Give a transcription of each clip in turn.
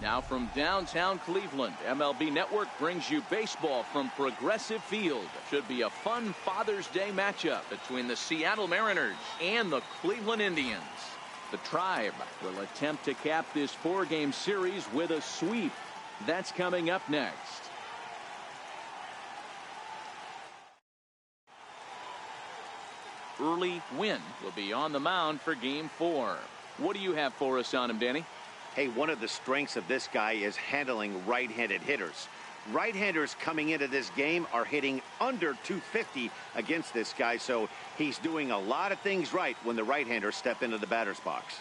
Now from downtown Cleveland, MLB Network brings you baseball from Progressive Field. Should be a fun Father's Day matchup between the Seattle Mariners and the Cleveland Indians. The Tribe will attempt to cap this 4-game series with a sweep. That's coming up next. Early Wynn will be on the mound for Game 4. What do you have for us on him, Danny? Hey, one of the strengths of this guy is handling right-handed hitters. Right-handers coming into this game are hitting under 250 against this guy, so he's doing a lot of things right when the right-handers step into the batter's box.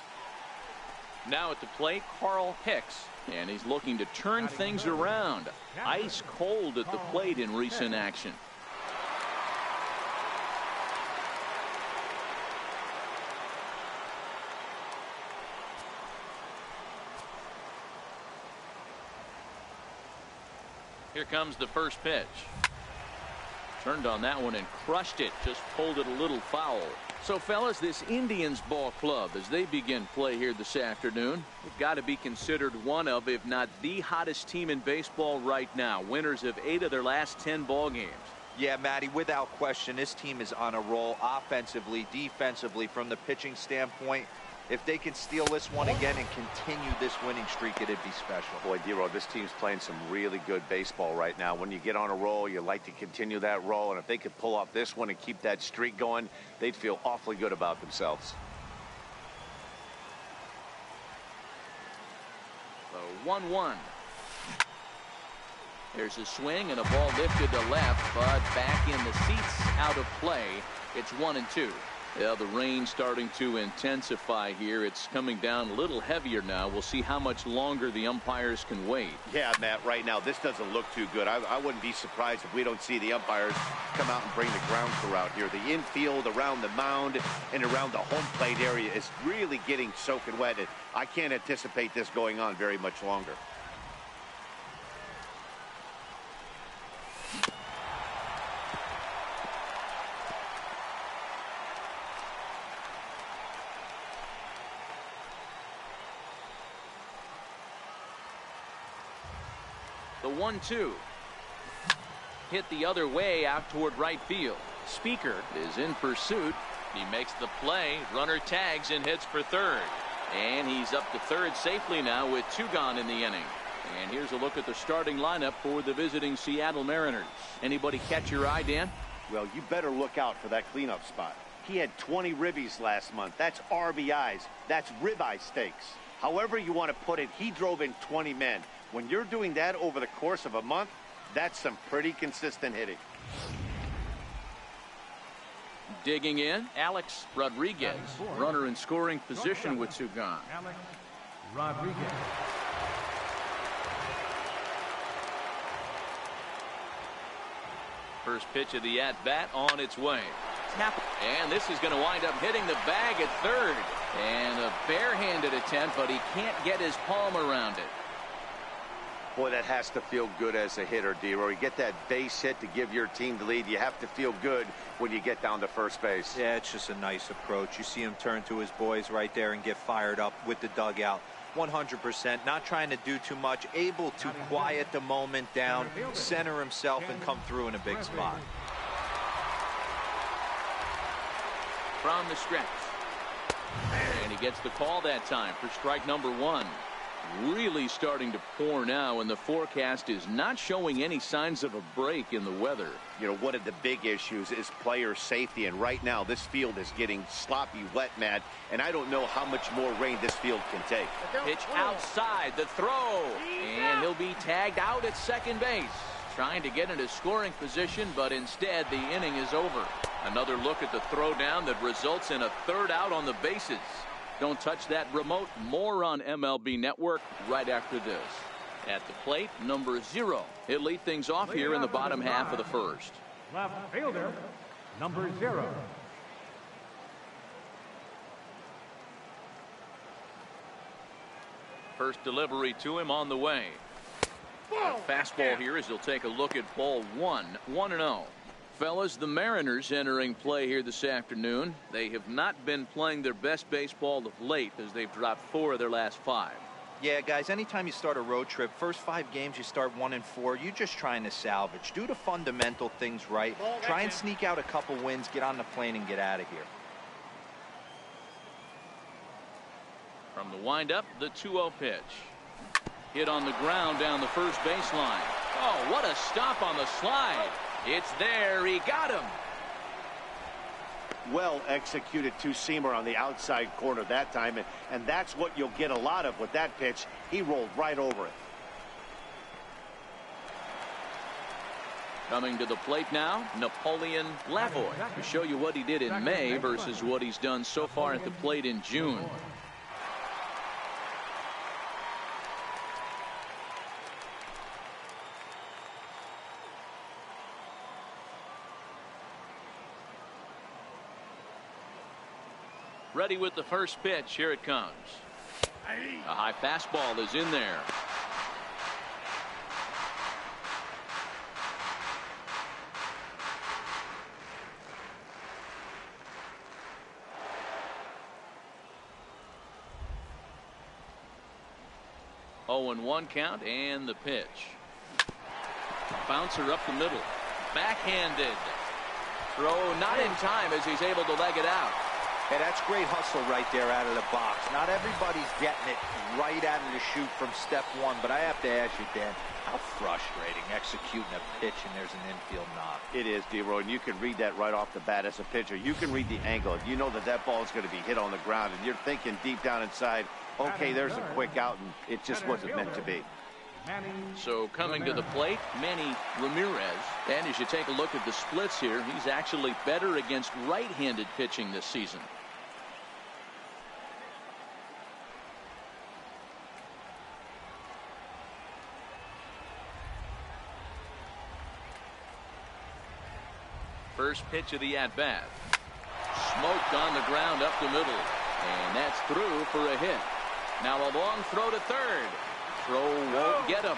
Now at the plate, Carl Hicks, and he's looking to turn things around. Ice cold at the plate in recent action. Here comes the first pitch. Turned on that one and crushed it. Just pulled it a little foul. So, fellas, this Indians ball club, as they begin play here this afternoon, have got to be considered one of, if not the hottest team in baseball right now. Winners of 8 of their last 10 ball games. Yeah, Matty, without question, this team is on a roll offensively, defensively, from the pitching standpoint. If they can steal this one again and continue this winning streak, it'd be special. Boy, D-Row, this team's playing some really good baseball right now. When you get on a roll, you like to continue that roll, and if they could pull off this one and keep that streak going, they'd feel awfully good about themselves. So 1-1. There's a swing and a ball lifted to left, but back in the seats, out of play. It's 1-2. Yeah, the rain starting to intensify here. It's coming down a little heavier now. We'll see how much longer the umpires can wait. Yeah, Matt, right now this doesn't look too good. I wouldn't be surprised if we don't see the umpires come out and bring the ground crew out here. The infield around the mound and around the home plate area is really getting soaking wet. I can't anticipate this going on very much longer. The 1-2. Hit the other way out toward right field. Speaker is in pursuit. He makes the play. Runner tags and hits for third. And he's up to third safely now with 2 gone in the inning. And here's a look at the starting lineup for the visiting Seattle Mariners. Anybody catch your eye, Dan? Well, you better look out for that cleanup spot. He had 20 ribbies last month. That's RBIs. That's ribeye steaks. However you want to put it, he drove in 20 men. When you're doing that over the course of a month, that's some pretty consistent hitting. Digging in, Alex Rodriguez, runner in scoring position with 2 gone. Alex Rodriguez. First pitch of the at-bat on its way. And this is going to wind up hitting the bag at third. And a barehanded attempt, but he can't get his palm around it. Boy, that has to feel good as a hitter, D-Roy. You get that base hit to give your team the lead. You have to feel good when you get down to first base. Yeah, it's just a nice approach. You see him turn to his boys right there and get fired up with the dugout. 100%, not trying to do too much, able to quiet the moment down, center himself, and come through in a big spot. From the stretch. And he gets the call that time for strike number 1. Really starting to pour now, and the forecast is not showing any signs of a break in the weather. You know, one of the big issues is player safety, and right now this field is getting sloppy wet, Matt, and I don't know how much more rain this field can take. Pitch outside, the throw, and he'll be tagged out at second base. Trying to get into scoring position, but instead the inning is over. Another look at the throw down that results in a third out on the bases. Don't touch that remote. More on MLB Network right after this. At the plate, number 0. He'll lead things off here in the bottom half of the first. Left fielder, number 0. First delivery to him on the way. Fastball here as he'll take a look at ball 1. 1-0. Fellas, the Mariners entering play here this afternoon. They have not been playing their best baseball of late as they've dropped 4 of their last 5. Yeah, guys, anytime you start a road trip, first 5 games you start 1-4, you're just trying to salvage. Do the fundamental things right. Try and sneak out a couple wins, get on the plane, and get out of here. From the windup, the 2-0 pitch. Hit on the ground down the first baseline. Oh, what a stop on the slide. It's there. He got him. Well executed two-seamer on the outside corner that time, and that's what you'll get a lot of with that pitch. He rolled right over it. Coming to the plate now, Napoleon Lavoy, to show you what he did in May versus what he's done so far at the plate in June. Ready with the first pitch. Here it comes. A high fastball is in there. Oh, and 1 count, and the pitch. Bouncer up the middle. Backhanded. Throw not in time as he's able to leg it out. Hey, that's great hustle right there out of the box. Not everybody's getting it right out of the chute from step 1, but I have to ask you, Dan, how frustrating executing a pitch and there's an infield knock. It is, D-Roy, and you can read that right off the bat as a pitcher. You can read the angle. You know that that ball is going to be hit on the ground, and you're thinking deep down inside, okay, there's a quick out, and it just wasn't meant to be. So coming to the plate, Manny Ramirez. And as you take a look at the splits here, he's actually better against right-handed pitching this season. First pitch of the at-bat. Smoked on the ground up the middle. And that's through for a hit. Now a long throw to third. Throw won't get him.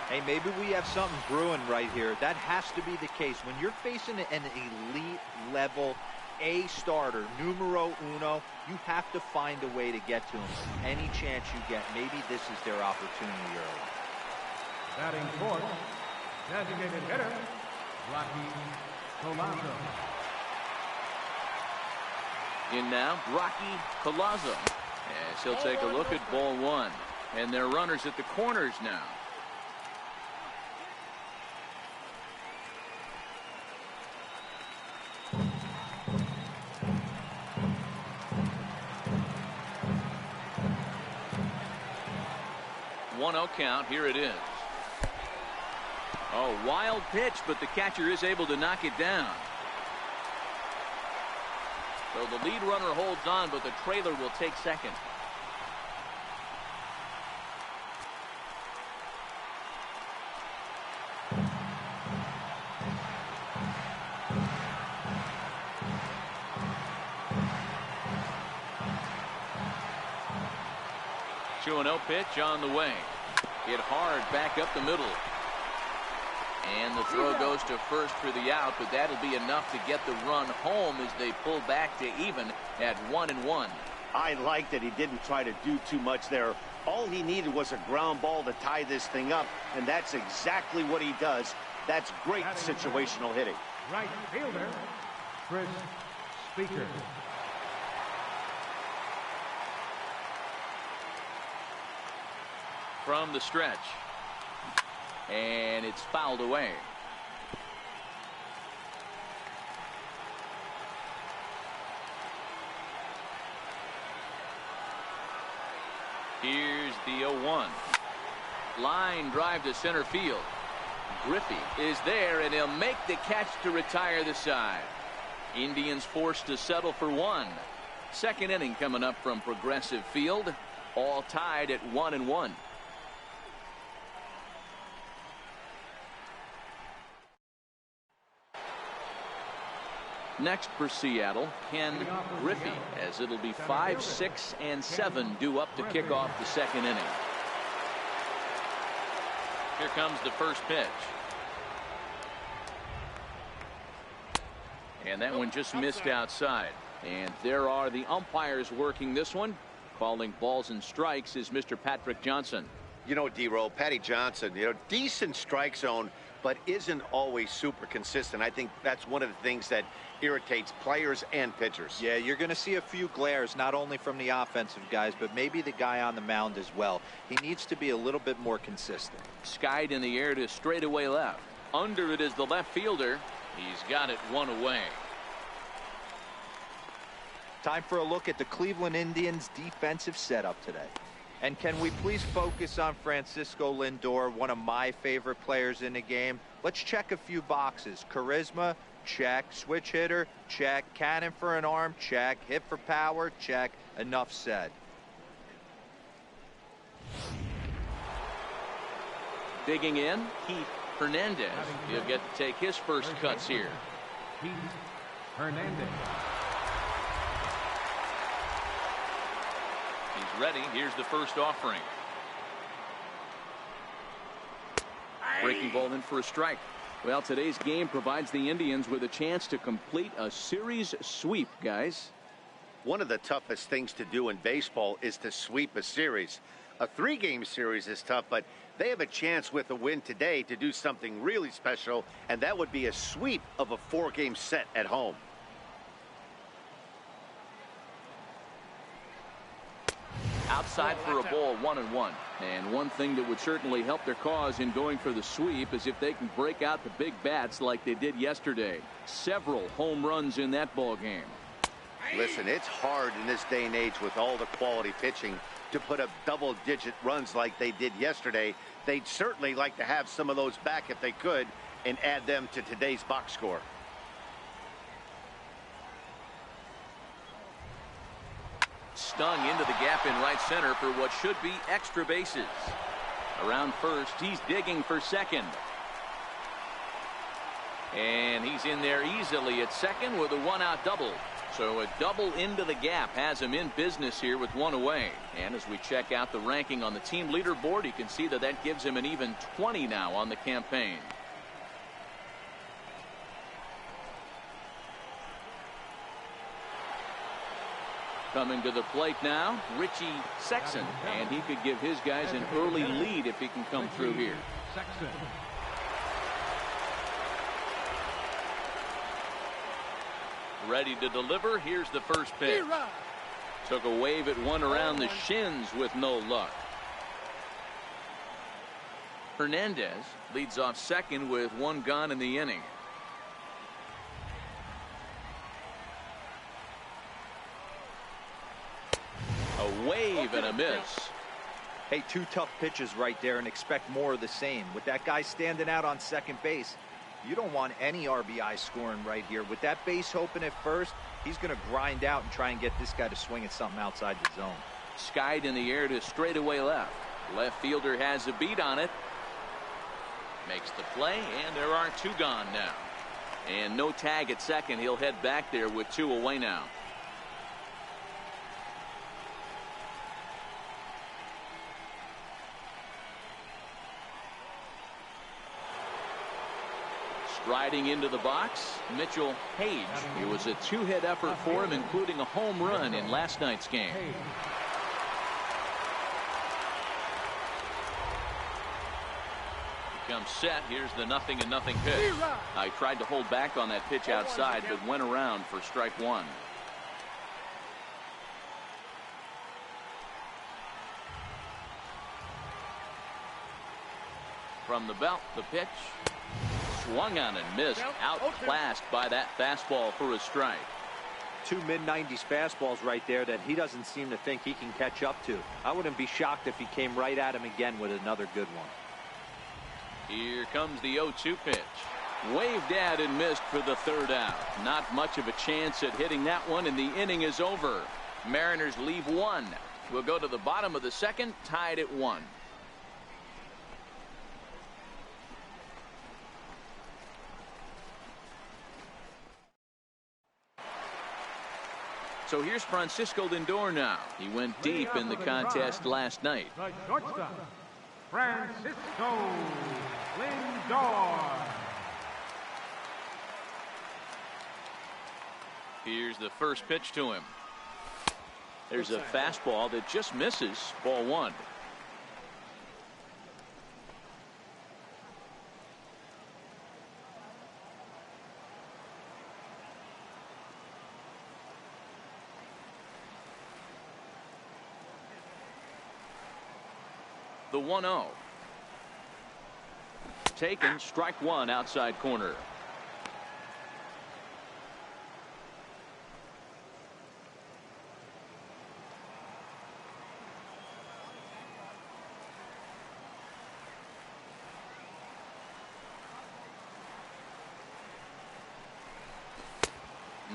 Hey, maybe we have something brewing right here. That has to be the case. When you're facing an elite level A starter, numero uno, you have to find a way to get to him. Any chance you get, maybe this is their opportunity early. Batting fourth, designated hitter, Rocky Colazo. In now, Rocky Colazo. As he'll take a look at ball 1. And they're runners at the corners now. One-0 count. Here it is. Oh, wild pitch, but the catcher is able to knock it down. So the lead runner holds on, but the trailer will take second. No pitch on the way. Hit hard back up the middle. And the throw goes to first for the out, but that'll be enough to get the run home as they pull back to even at 1-1. I like that he didn't try to do too much there. All he needed was a ground ball to tie this thing up, and that's exactly what he does. That's great situational hitting. Right fielder, Chris Speaker. From the stretch. And it's fouled away. Here's the 0-1. Line drive to center field. Griffey is there, and he'll make the catch to retire the side. Indians forced to settle for 1. Second inning coming up from Progressive Field. All tied at 1-1. Next for Seattle, Ken Griffey, as it'll be 5, 6, and 7 due up to kick off the second inning. Here comes the first pitch. And that one just missed outside. And there are the umpires working this one. Calling balls and strikes is Mr. Patrick Johnson. You know, D-Roll, Patty Johnson, decent strike zone, but isn't always super consistent. I think that's one of the things that irritates players and pitchers. Yeah, you're going to see a few glares, not only from the offensive guys, but maybe the guy on the mound as well. He needs to be a little bit more consistent. Skied in the air to straightaway left. Under it is the left fielder. He's got it one away. Time for a look at the Cleveland Indians' defensive setup today. And can we please focus on Francisco Lindor, one of my favorite players in the game? Let's check a few boxes. Charisma, check. Switch hitter, check. Cannon for an arm, check. Hit for power, check. Enough said. Digging in, Keith Hernandez. He'll get to take his first cuts here. Keith Hernandez. He's ready. Here's the first offering. Breaking ball in for a strike. Well, today's game provides the Indians with a chance to complete a series sweep, guys. One of the toughest things to do in baseball is to sweep a series. A 3-game series is tough, but they have a chance with a win today to do something really special, and that would be a sweep of a 4-game set at home. Outside for a ball, 1-1. And one thing that would certainly help their cause in going for the sweep is if they can break out the big bats like they did yesterday. Several home runs in that ball game. Listen, it's hard in this day and age with all the quality pitching to put up double-digit runs like they did yesterday. They'd certainly like to have some of those back if they could and add them to today's box score. Stung into the gap in right center for what should be extra bases. Around first, he's digging for second. And he's in there easily at second with a 1-out double. So a double into the gap has him in business here with 1 away. And as we check out the ranking on the team leaderboard, you can see that that gives him an even 20 now on the campaign. Coming to the plate now, Richie Sexson, and he could give his guys an early lead if he can come through here. Sexton. Ready to deliver. Here's the first pitch. Took a wave at one around the shins with no luck. Hernandez leads off second with 1 gone in the inning. A wave and a miss. Hey, 2 tough pitches right there, and expect more of the same. With that guy standing out on second base, you don't want any RBI scoring right here. With that base open at first, he's going to grind out and try and get this guy to swing at something outside the zone. Skied in the air to straightaway left. Left fielder has a beat on it. Makes the play, and there are 2 gone now. And no tag at second. He'll head back there with 2 away now. Striding into the box, Mitchell Page. It was a 2-hit effort for him, including a home run in last night's game. Becomes set. Here's the 0-0 pitch. I tried to hold back on that pitch outside, but went around for strike 1. From the belt, the pitch. Swung on and missed. Outclassed by that fastball for a strike. 2 mid-90s fastballs right there that he doesn't seem to think he can catch up to. I wouldn't be shocked if he came right at him again with another good one. Here comes the 0-2 pitch. Waved at and missed for the 3rd out. Not much of a chance at hitting that one, and the inning is over. Mariners leave 1. We'll go to the bottom of the 2nd, tied at 1. So here's Francisco Lindor now. He went deep in the contest last night. The shortstop, Francisco Lindor. Here's the first pitch to him. There's a fastball that just misses. Ball one. The 1-0. Taken, strike one, outside corner.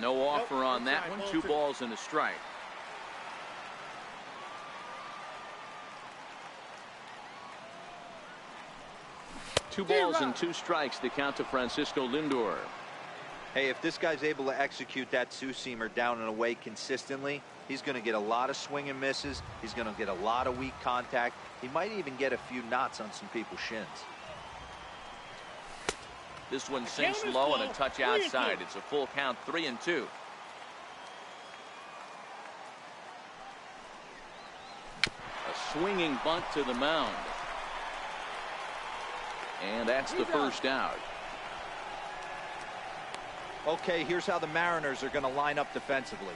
No offer on that one. 2 balls and a strike. Two balls and 2 strikes to count to Francisco Lindor. Hey, if this guy's able to execute that two-seamer down and away consistently, he's going to get a lot of swing and misses. He's going to get a lot of weak contact. He might even get a few knots on some people's shins. This one sinks low and a touch outside. It's a full count, 3-2. A swinging bunt to the mound. And that's the first out. Okay, here's how the Mariners are going to line up defensively.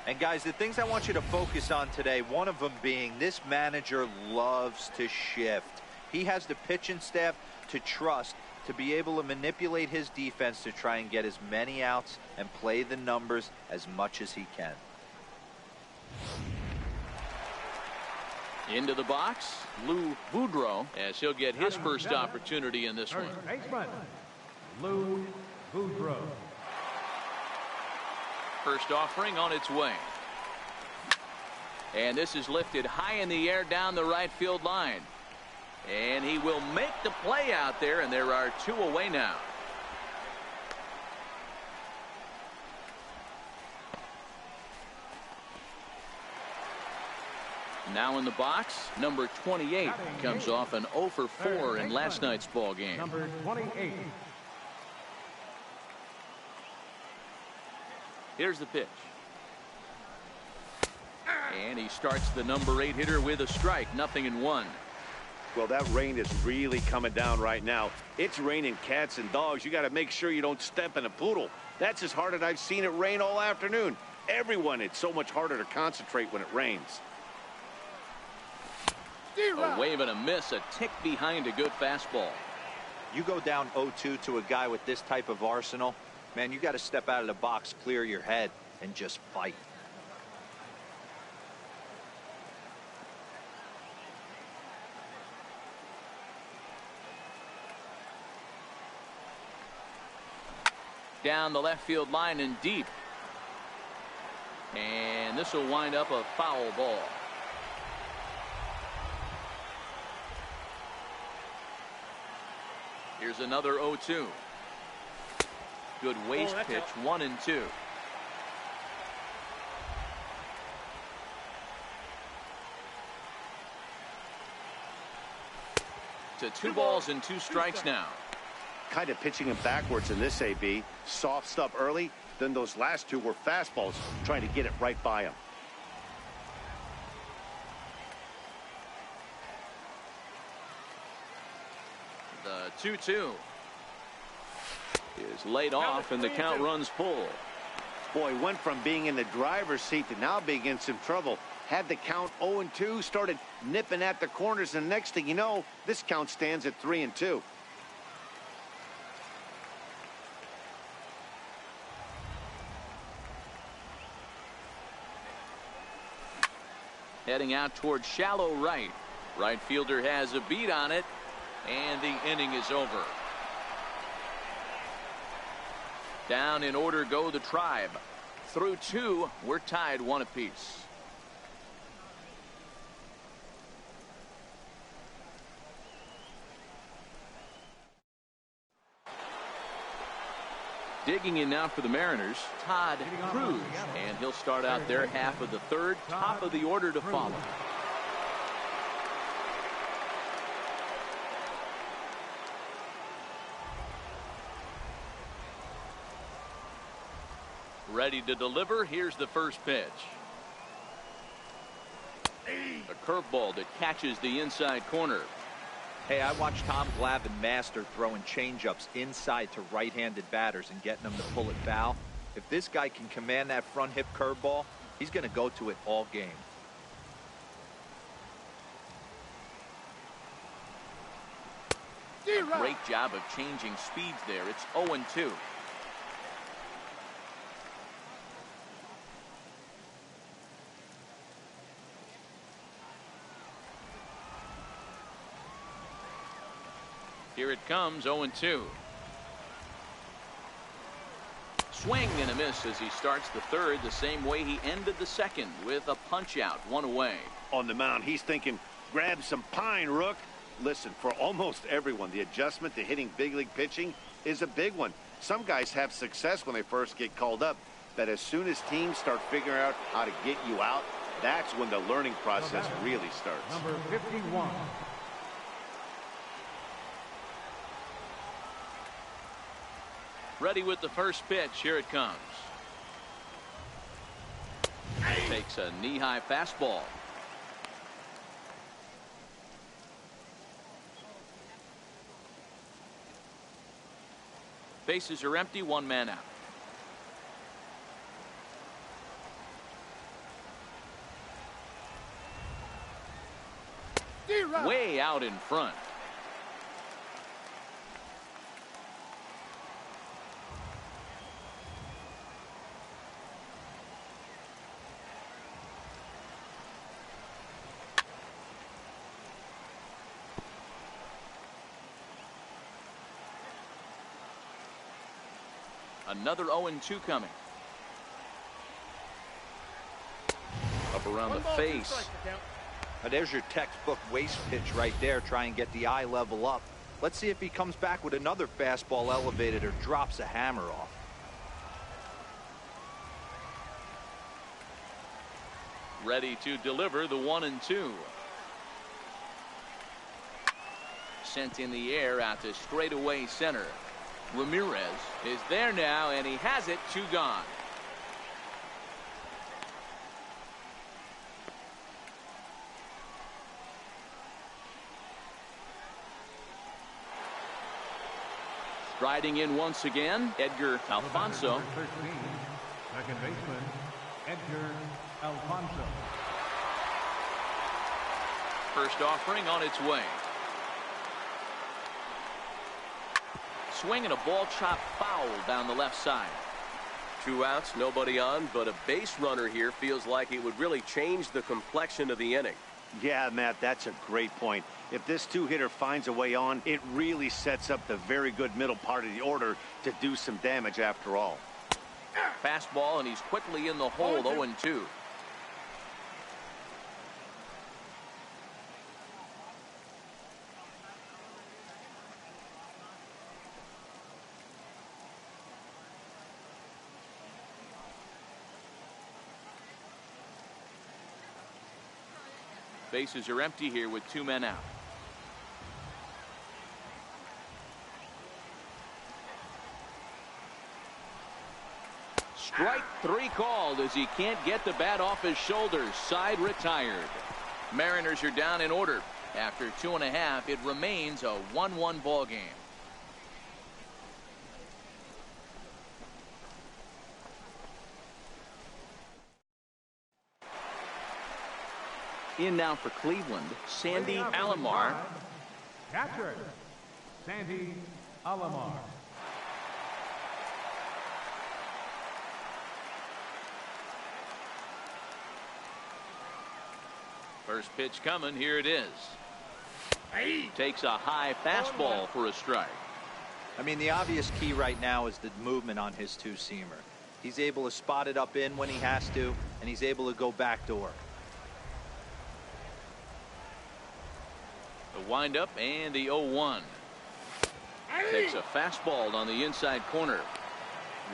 And guys, the things I want you to focus on today, one of them being this manager loves to shift. He has the pitching staff to trust to be able to manipulate his defense to try and get as many outs and play the numbers as much as he can. Into the box, Lou Boudreau, as he'll get his first opportunity in this one. Baseman, Lou Boudreau. First offering on its way. And this is lifted high in the air down the right field line. And he will make the play out there, and there are 2 away now. Now in the box, number 28 comes off an 0 for 4 in last night's ball game. Number 28. Here's the pitch. And he starts the number 8 hitter with a strike. 0-1. Well, that rain is really coming down right now. It's raining cats and dogs. You got to make sure you don't step in a poodle. That's as hard as I've seen it rain all afternoon. Everyone, it's so much harder to concentrate when it rains. A wave and a miss, a tick behind a good fastball. You go down 0-2 to a guy with this type of arsenal, man, you got to step out of the box, clear your head, and just fight. Down the left field line and deep. And this will wind up a foul ball. Here's another 0-2. Good waist pitch, 1-2. To 2 balls and 2 strikes now. Kind of pitching him backwards in this AB. Soft stuff early, then those last 2 were fastballs, trying to get it right by him. The 2-2 is laid off, and the count runs full. Boy, went from being in the driver's seat to now being in some trouble. Had the count 0-2, started nipping at the corners, and next thing you know, this count stands at 3-2. Heading out towards shallow right. Right fielder has a beat on it, and the inning is over. Down in order go the Tribe. Through 2, we're tied 1 apiece. Digging in now for the Mariners, Todd Cruz, and he'll start out their half of the 3rd, top of the order to follow. Ready to deliver. Here's the first pitch. A curveball that catches the inside corner. Hey, I watched Tom Glavine master throwing changeups inside to right-handed batters and getting them to pull it foul. If this guy can command that front hip curveball, he's going to go to it all game. A great job of changing speeds there. It's 0-2. Here it comes, 0-2. Swing and a miss as he starts the third the same way he ended the second, with a punch out, one away. On the mound, he's thinking, grab some pine, Rook. Listen, for almost everyone, the adjustment to hitting big league pitching is a big one. Some guys have success when they first get called up, but as soon as teams start figuring out how to get you out, that's when the learning process really starts. Number 51. Ready with the first pitch. Here it comes. Takes a knee-high fastball. Bases are empty, one man out. Way out in front. Another 0-2 coming. Up around the face. Now there's your textbook waste pitch right there. Try and get the eye level up. Let's see if he comes back with another fastball elevated or drops a hammer off. Ready to deliver the 1-2. Sent in the air out to straightaway center. Ramirez is there now, and he has it. 2 gone. Striding in once again, Edgar Alfonso. Number 13, second baseman, Edgar Alfonso. First offering on its way. Swing and a ball chop foul down the left side. 2 outs, nobody on, but a base runner here feels like it would really change the complexion of the inning. Yeah, Matt, that's a great point. If this two-hitter finds a way on, it really sets up the very good middle part of the order to do some damage after all. Fastball, and he's quickly in the hole. 0-2. Bases are empty here with 2 men out. Strike 3 called as he can't get the bat off his shoulders. Side retired. Mariners are down in order. After 2.5, it remains a 1-1 ball game. In now for Cleveland, Sandy Alomar. Catcher, Sandy Alomar. First pitch coming. Here it is. Takes a high fastball for a strike. I mean, the obvious key right now is the movement on his two-seamer. He's able to spot it up in when he has to, and he's able to go backdoor. The windup and the 0-1. Takes a fastball on the inside corner.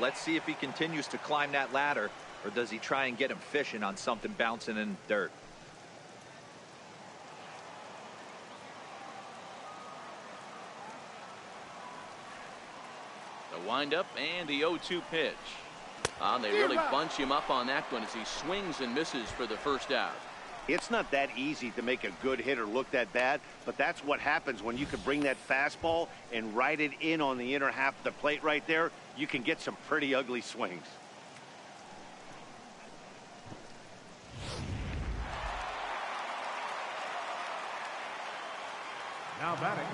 Let's see if he continues to climb that ladder, or does he try and get him fishing on something bouncing in the dirt. The windup and the 0-2 pitch. They really bunch him up on that one as he swings and misses for the first out. It's not that easy to make a good hitter look that bad, but that's what happens when you can bring that fastball and ride it in on the inner half of the plate right there. You can get some pretty ugly swings. Now batting,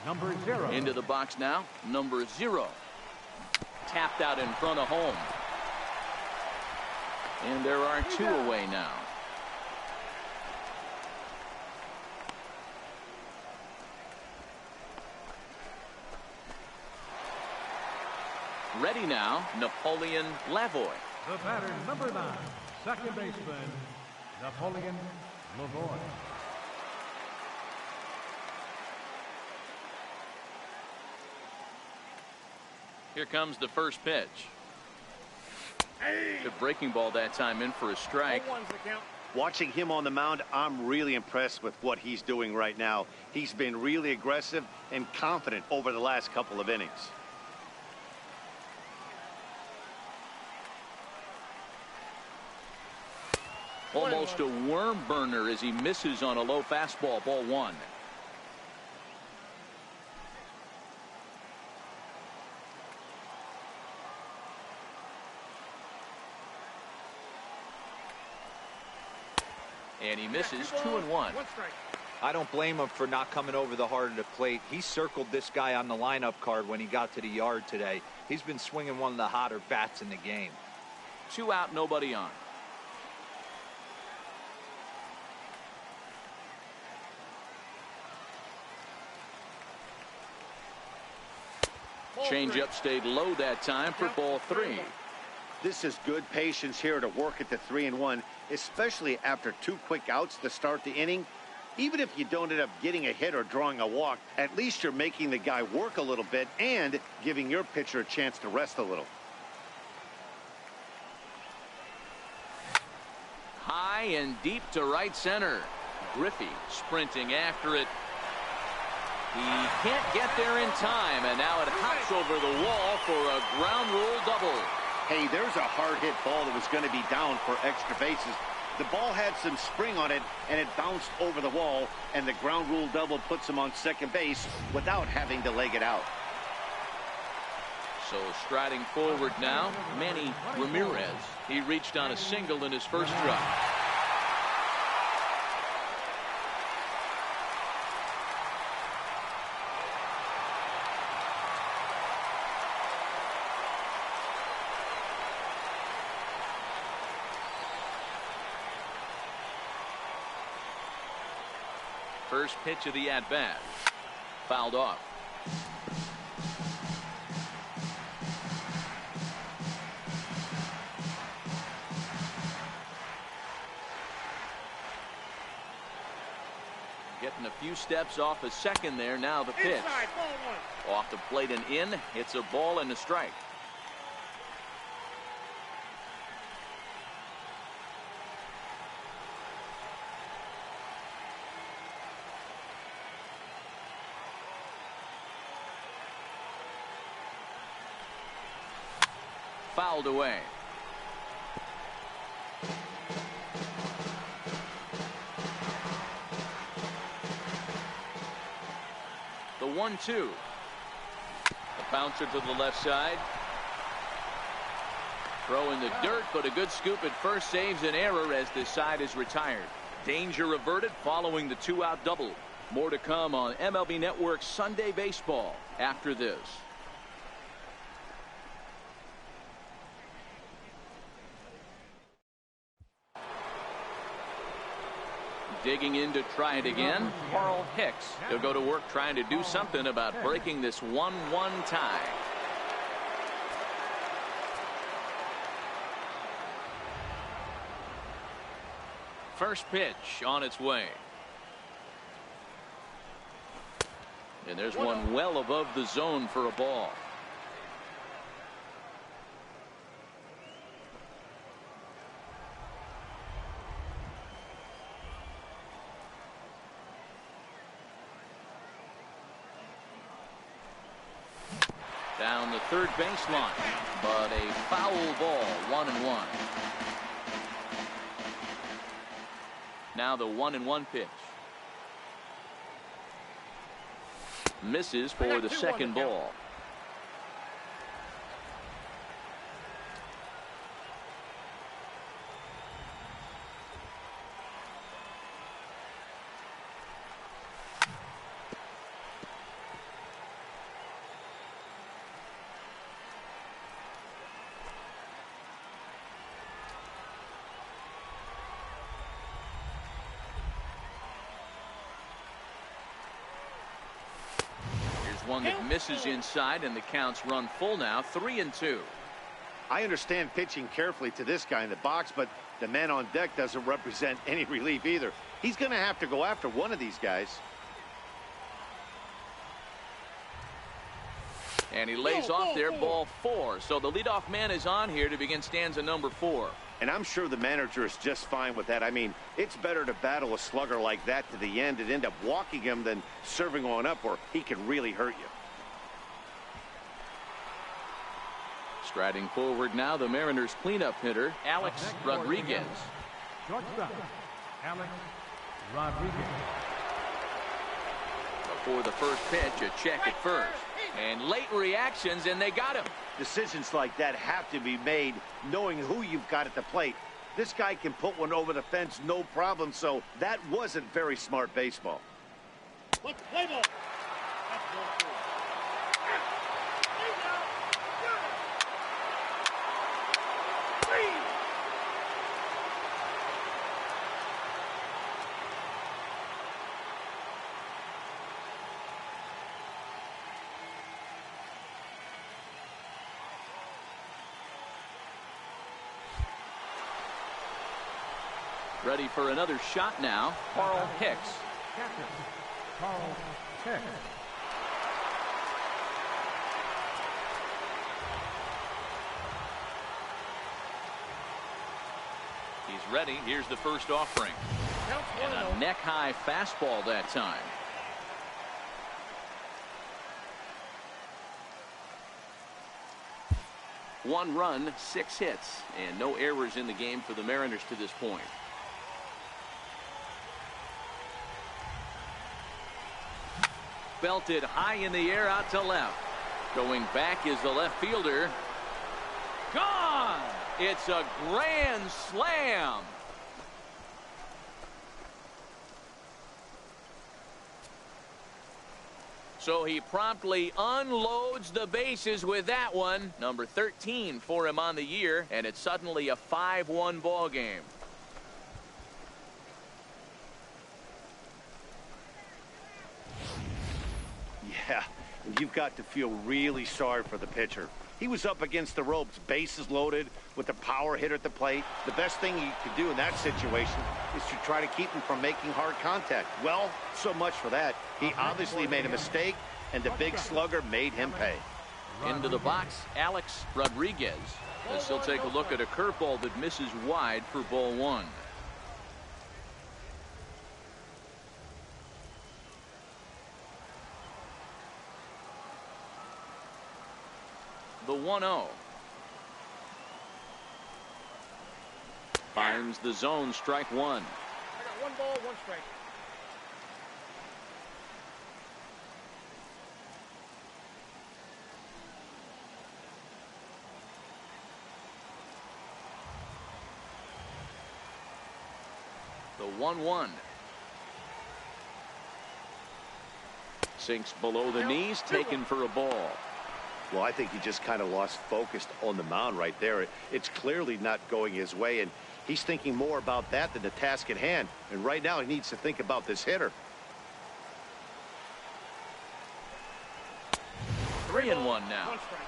number 0. Into the box now, number 0. Tapped out in front of home. And there are 2 away now. Ready now, Napoleon Lavoy. The batter, number 9, second baseman, Napoleon Lavoy. Here comes the first pitch. Good breaking ball that time, in for a strike. Watching him on the mound, I'm really impressed with what he's doing right now. He's been really aggressive and confident over the last couple of innings. Almost a worm burner as he misses on a low fastball, ball 1. And he misses 2-1. I don't blame him for not coming over the heart of the plate. He circled this guy on the lineup card when he got to the yard today. He's been swinging one of the hotter bats in the game. 2 out, nobody on. Changeup stayed low that time for ball 3. This is good patience here to work at the 3-1, especially after 2 quick outs to start the inning. Even if you don't end up getting a hit or drawing a walk, at least you're making the guy work a little bit and giving your pitcher a chance to rest a little. High and deep to right center. Griffey sprinting after it. He can't get there in time, and now it hops over the wall for a ground rule double. Hey, there's a hard hit ball that was going to be down for extra bases. The ball had some spring on it, and it bounced over the wall, and the ground rule double puts him on second base without having to leg it out. So striding forward now, Manny Ramirez. He reached on a single in his first drive. First pitch of the at-bat. Fouled off. Getting a few steps off a second there. Now the pitch. Off the plate and in. It's a ball and a strike. Fouled away. The 1-2. The bouncer to the left side. Throw in the dirt, but a good scoop at first saves an error as this side is retired. Danger averted following the 2-out double. More to come on MLB Network Sunday Baseball after this. Digging in to try it again, Carl Hicks. He'll go to work trying to do something about breaking this 1-1 tie. First pitch on its way. And there's one well above the zone for a ball. Down the third baseline, but a foul ball, 1-1. Now the 1-1 pitch. Misses for the second ball. One that misses inside, and the count's run full now, 3-2. I understand pitching carefully to this guy in the box, but the man on deck doesn't represent any relief either. He's going to have to go after one of these guys. And he lays off there, ball 4. So the leadoff man is on here to begin stanza number 4. And I'm sure the manager is just fine with that. I mean, it's better to battle a slugger like that to the end and end up walking him than serving on up, or he can really hurt you. Striding forward now, the Mariners cleanup hitter, Alex Rodriguez. Shortstop, Alex Rodriguez. Before the first pitch, a check at first. And late reactions, and they got him. Decisions like that have to be made knowing who you've got at the plate. This guy can put one over the fence, no problem, so that wasn't very smart baseball. Let's play ball. Ready for another shot now, Carl Hicks. Captain, Carl Hicks. He's ready. Here's the first offering. And a neck-high fastball that time. One run, 6 hits, and no errors in the game for the Mariners to this point. Belted high in the air out to left. Going back is the left fielder. Gone! It's a grand slam. So he promptly unloads the bases with that one. Number 13 for him on the year, and it's suddenly a 5-1 ball game. Yeah, and you've got to feel really sorry for the pitcher. He was up against the ropes, bases loaded, with the power hitter at the plate. The best thing you could do in that situation is to try to keep him from making hard contact. Well, so much for that. He obviously made a mistake, and the big slugger made him pay. Into the box, Alex Rodriguez. As he'll take a look at a curveball that misses wide for ball 1. The 1-0. Finds the zone, strike 1. I got 1 ball, 1 strike. The 1-1. Sinks below the knees, taken for a ball. Well, I think he just kind of lost focus on the mound right there. It's clearly not going his way, and he's thinking more about that than the task at hand. And right now he needs to think about this hitter. 3-1 now. 1 strike.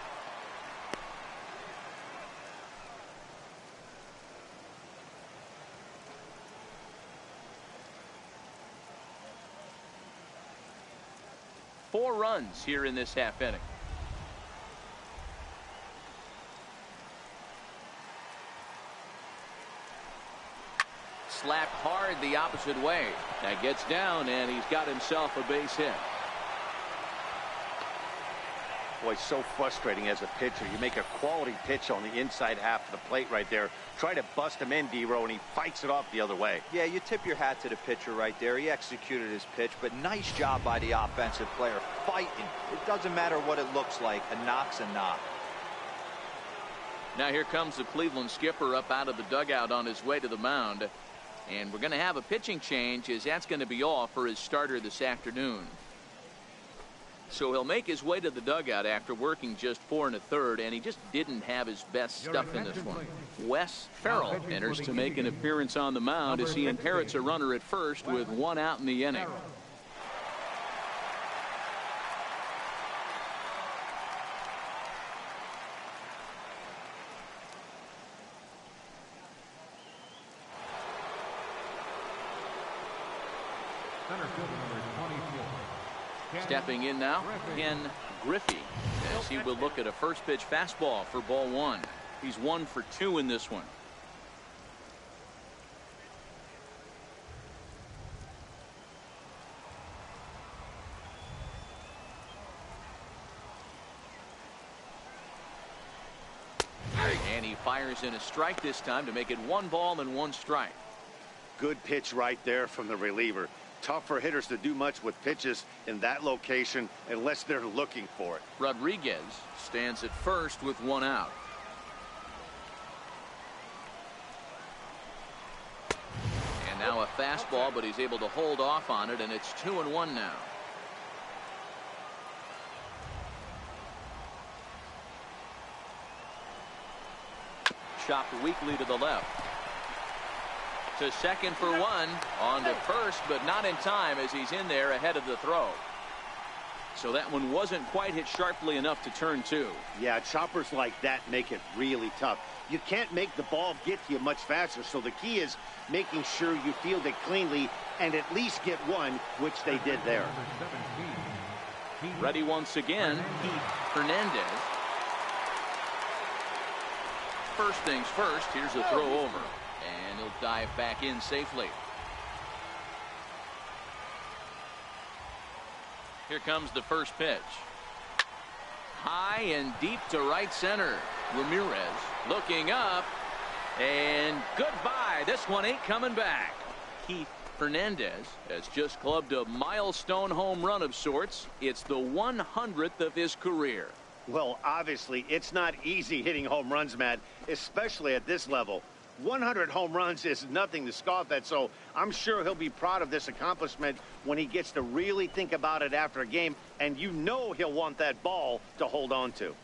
Four runs here in this half inning. Slapped hard the opposite way. That gets down, and he's got himself a base hit. Boy, so frustrating as a pitcher. You make a quality pitch on the inside half of the plate right there. Try to bust him in, D-Row, and he fights it off the other way. Yeah, you tip your hat to the pitcher right there. He executed his pitch, but nice job by the offensive player fighting. It doesn't matter what it looks like. A knock's a knock. Now here comes the Cleveland skipper up out of the dugout on his way to the mound. And we're going to have a pitching change, as that's going to be all for his starter this afternoon. So he'll make his way to the dugout after working just 4 1/3, and he just didn't have his best stuff in this one. Wes Farrell enters to make an appearance on the mound as he inherits a runner at first with 1 out in the inning. Center fielder number 24. Stepping in now, Ken Griffey, as he will look at a first pitch fastball for ball 1. He's 1 for 2 in this one. And he fires in a strike this time to make it 1 ball and 1 strike. Good pitch right there from the reliever. Tough for hitters to do much with pitches in that location unless they're looking for it. Rodriguez stands at first with 1 out. And now a fastball, but he's able to hold off on it, and it's 2-1 now. Chopped weakly to the left. To second for 1, on to first, but not in time as he's in there ahead of the throw. So that one wasn't quite hit sharply enough to turn 2. Yeah, choppers like that make it really tough. You can't make the ball get to you much faster, so the key is making sure you field it cleanly and at least get 1, which they did there. Ready once again, Heath Hernandez. First things first, here's a throw over. And he'll dive back in safely. Here comes the first pitch. High and deep to right center. Ramirez looking up. And goodbye. This one ain't coming back. Keith Hernandez has just clubbed a milestone home run of sorts. It's the 100th of his career. Well, obviously, it's not easy hitting home runs, Matt, especially at this level. 100 home runs is nothing to scoff at, so I'm sure he'll be proud of this accomplishment when he gets to really think about it after a game, and you know he'll want that ball to hold on to.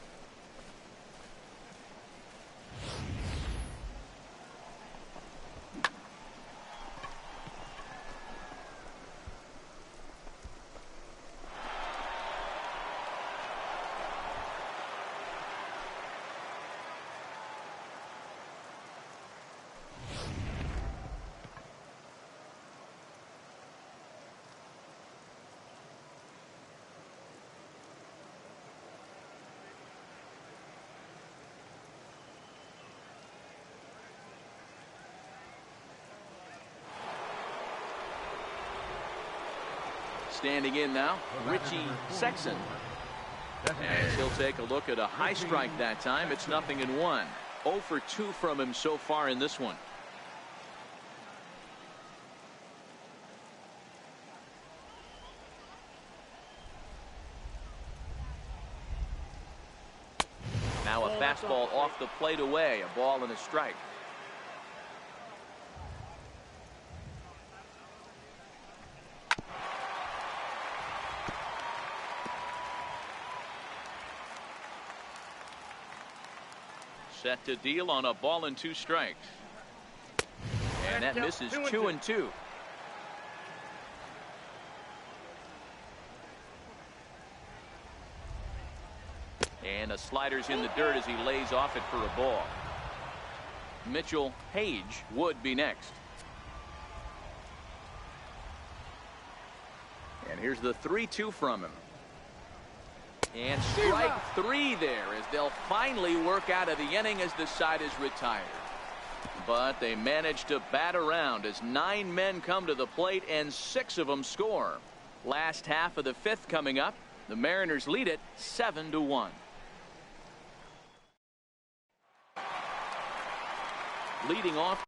Standing in now, Richie Sexson. As he'll take a look at a high strike that time. It's 0-1. 0 for 2 from him so far in this one. Now a fastball off the plate away. A ball and a strike. Set to deal on a ball and 2 strikes. And that misses 2-2. And a slider's in the dirt as he lays off it for a ball. Mitchell Page would be next. And here's the 3-2 from him. And strike 3 there as they'll finally work out of the inning as the side is retired. But they manage to bat around as 9 men come to the plate and 6 of them score. Last half of the 5th coming up. The Mariners lead it 7-1. Leading off.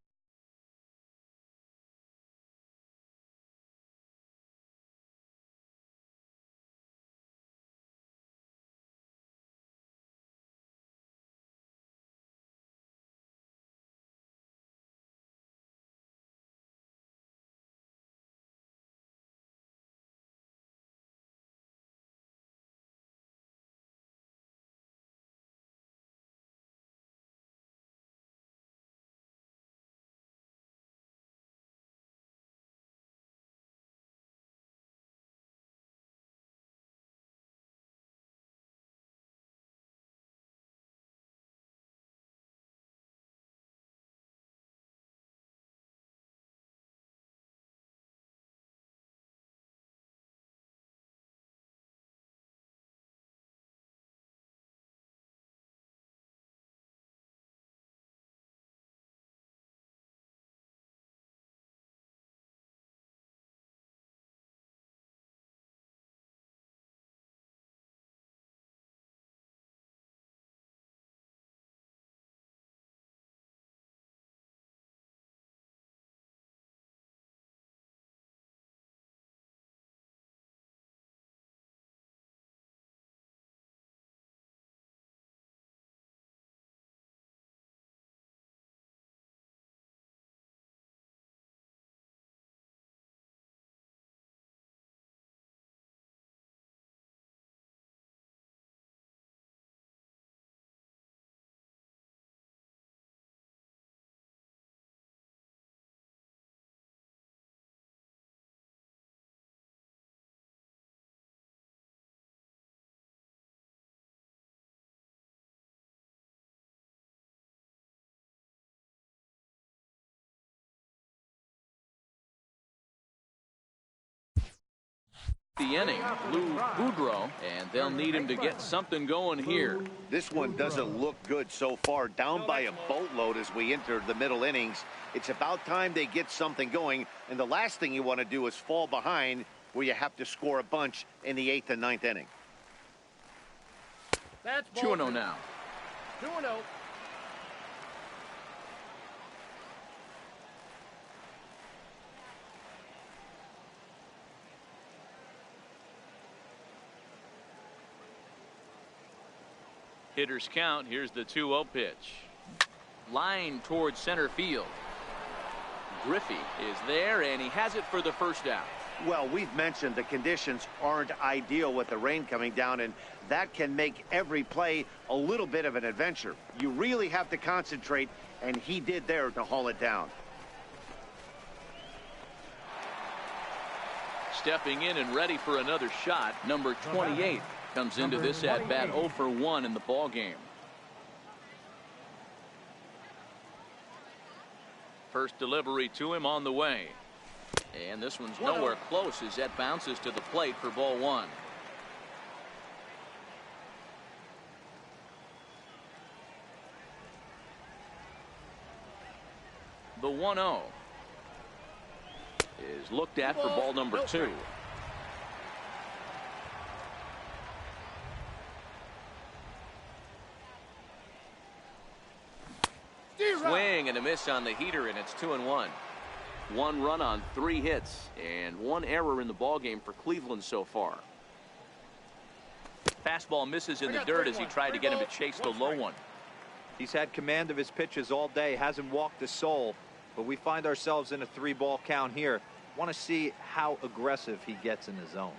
The inning, Lou Boudreau, and they'll need him to get something going here. This one doesn't look good so far. Down by a boatload as we enter the middle innings. It's about time they get something going, and the last thing you want to do is fall behind where you have to score a bunch in the 8th and 9th inning. That's 2-0 now. 2-0. Hitters count. Here's the 2-0 pitch. Line towards center field. Griffey is there, and he has it for the first out. Well, we've mentioned the conditions aren't ideal with the rain coming down, and that can make every play a little bit of an adventure. You really have to concentrate, and he did there to haul it down. Stepping in and ready for another shot, number 28 comes into this at bat 0 for 1 in the ball game. First delivery to him on the way, and this one's nowhere close as that bounces to the plate for ball 1. The 1-0 is looked at for ball number 2. Swing and a miss on the heater, and it's 2-1. 1 run on 3 hits and 1 error in the ball game for Cleveland so far. Fastball misses in the dirt as he tried to get him to chase the low one. He's had command of his pitches all day, hasn't walked a soul, but we find ourselves in a 3-ball count here. Want to see how aggressive he gets in the zone.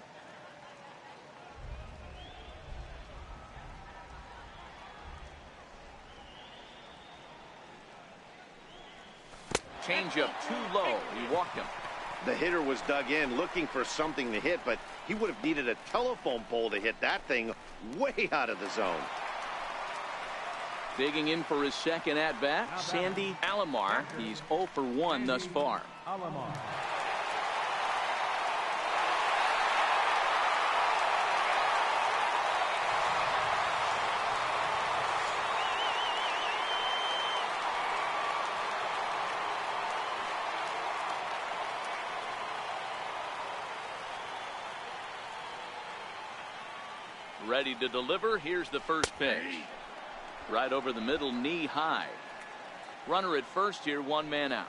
Change up too low. He walked him. The hitter was dug in looking for something to hit, but he would have needed a telephone pole to hit that thing way out of the zone. Digging in for his second at bat, Sandy Alomar. He's 0 for 1 thus far. Alomar. Ready to deliver. Here's the first pitch. Right over the middle, knee high. Runner at first here, one man out.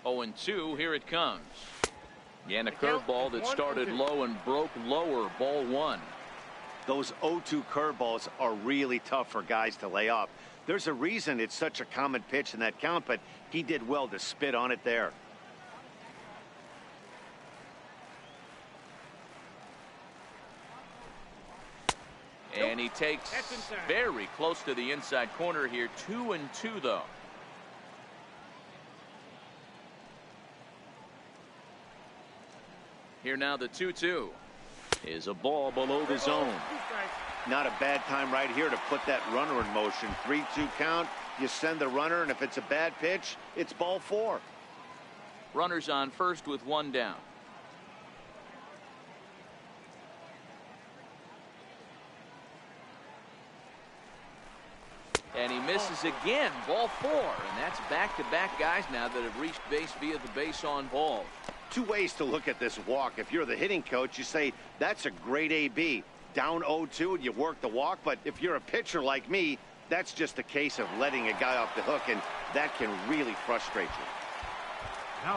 Oh, and 2, here it comes. And a curveball that started low and broke lower. Ball 1. Those 0-2 curveballs are really tough for guys to lay off. There's a reason it's such a common pitch in that count, but he did well to spit on it there. And he takes very close to the inside corner here. 2-2 though. Here now the 2-2 is a ball below the zone. Not a bad time right here to put that runner in motion. 3-2 count. You send the runner, and if it's a bad pitch, it's ball 4. Runners on first with one down. And he misses again. Ball 4. And that's back-to-back guys now that have reached base via the base on ball. 2 ways to look at this walk. If you're the hitting coach, you say that's a great AB. Down 0-2 and you work the walk. But if you're a pitcher like me, that's just a case of letting a guy off the hook, and that can really frustrate you.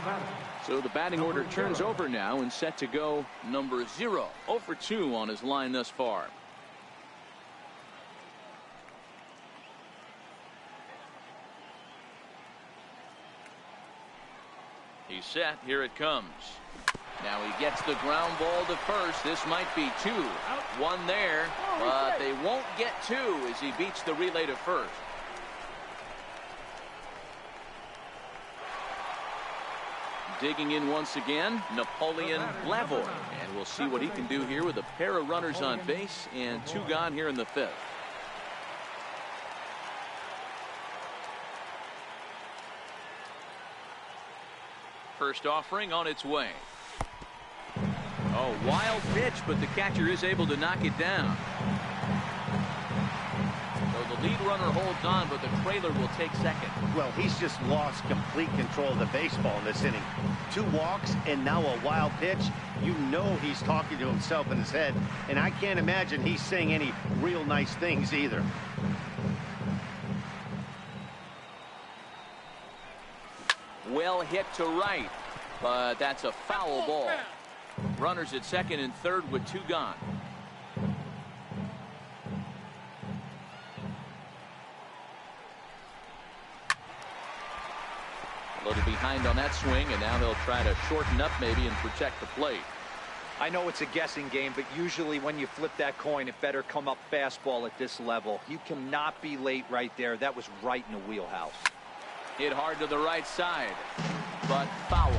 So the batting order turns over now and set to go number 0. 0 for 2 on his line thus far. He's set. Here it comes. Now he gets the ground ball to first. This might be 2. 1 there, but they won't get 2 as he beats the relay to first. Digging in once again, Napoleon Lavoy. And we'll see what he can do here with a pair of runners on base and 2 gone here in the 5th. First offering on its way. Oh, wild pitch, but the catcher is able to knock it down. So the lead runner holds on, but the trailer will take second. Well, he's just lost complete control of the baseball in this inning. 2 walks and now a wild pitch. You know he's talking to himself in his head, and I can't imagine he's saying any real nice things either. Well hit to right, but that's a foul ball. Runners at second and third with 2 gone. A little behind on that swing, and now they'll try to shorten up maybe and protect the plate. I know it's a guessing game, but usually when you flip that coin, it better come up fastball at this level. You cannot be late right there. That was right in the wheelhouse. Hit hard to the right side, but foul.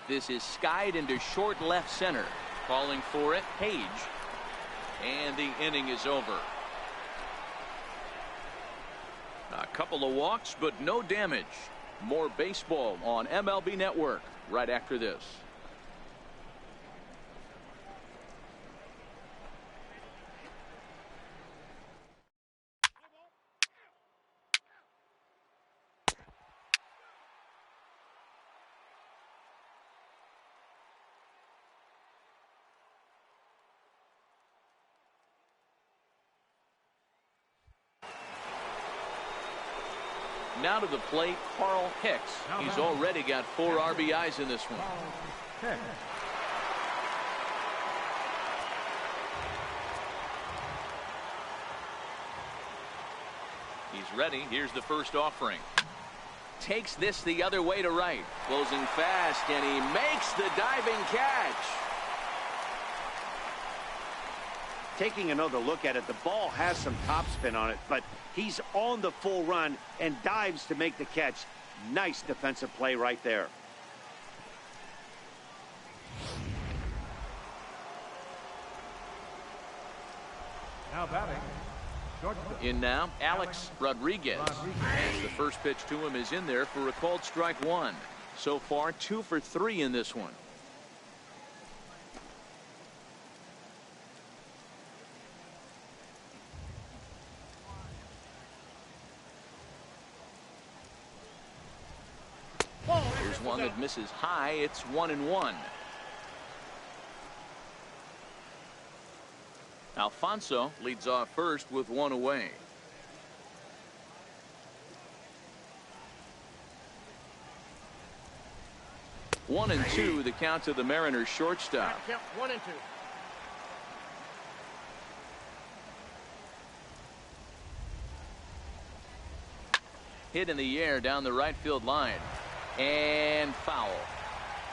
This is skied into short left center. Calling for it, Page. And the inning is over. A couple of walks, but no damage. More baseball on MLB Network right after this. Now to the plate, Carl Hicks. He's already got 4 RBIs in this one. He's ready. Here's the first offering. Takes this the other way to right. Closing fast, and he makes the diving catch. Taking another look at it, the ball has some topspin on it, but he's on the full run and dives to make the catch. Nice defensive play right there. Now batting. In now, Alex Rodriguez. As the first pitch to him is in there for a called strike 1. So far, 2 for 3 in this one. one that misses high. It's 1-1. Alfonso leads off first with one away. 1-2 the count to the Mariners shortstop. Count 1-2. Hit in the air down the right field line. And foul.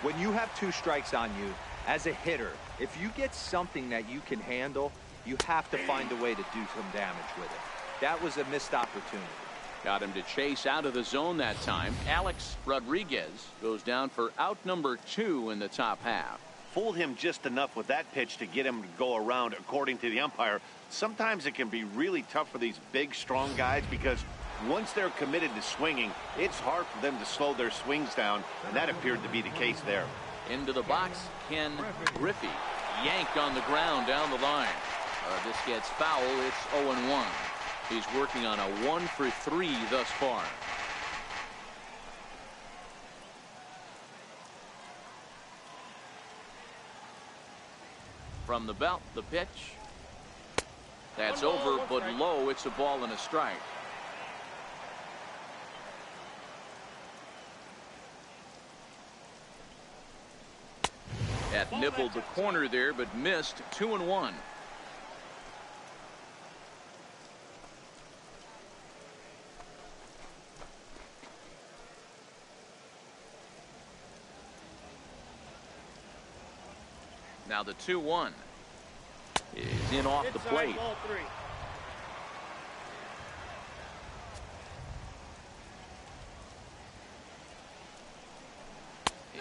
When you have 2 strikes on you, as a hitter, if you get something that you can handle, you have to find a way to do some damage with it. That was a missed opportunity. Got him to chase out of the zone that time. Alex Rodriguez goes down for out number 2 in the top half. Fooled him just enough with that pitch to get him to go around, according to the umpire. Sometimes it can be really tough for these big, strong guys because once they're committed to swinging, it's hard for them to slow their swings down, and that appeared to be the case there. Into the box, Ken Griffey. Yanked on the ground down the line. This gets foul. It's 0-1. He's working on a 1-for-3 thus far. From the belt, the pitch. That's over, but low. It's a ball and a strike. That nibbled the corner there, but missed. 2-1. Now the 2-1 is in off the plate. Ball 3.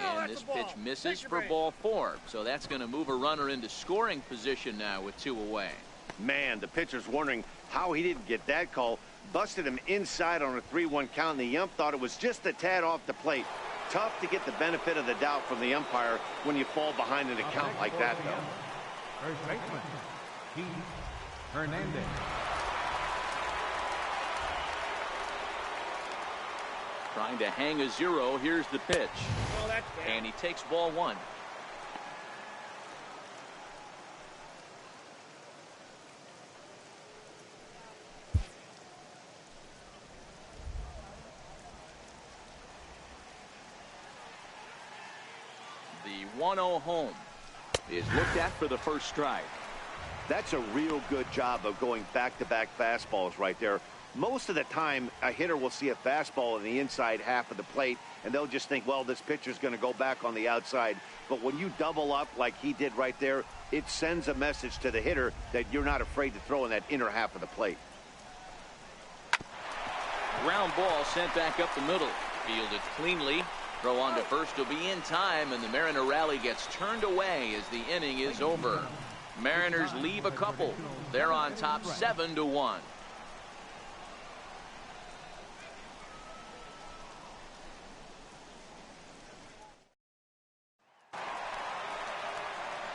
And this pitch misses for ball 4. So that's going to move a runner into scoring position now with 2 away. Man, the pitcher's wondering how he didn't get that call. Busted him inside on a 3-1 count, and the ump thought it was just a tad off the plate. Tough to get the benefit of the doubt from the umpire when you fall behind an account like that, though. First baseman, Keith Hernandez. Trying to hang a 0. Here's the pitch. Oh, that's bad. And he takes ball 1. The 1-0 home is looked at for the first strike. That's a real good job of going back-to-back fastballs right there. Most of the time, a hitter will see a fastball in the inside half of the plate, and they'll just think, well, this pitcher's going to go back on the outside. But when you double up like he did right there, it sends a message to the hitter that you're not afraid to throw in that inner half of the plate. Ground ball sent back up the middle. Fielded cleanly. Throw on to first will be in time, and the Mariner rally gets turned away as the inning is over. Mariners leave a couple. They're on top 7-1.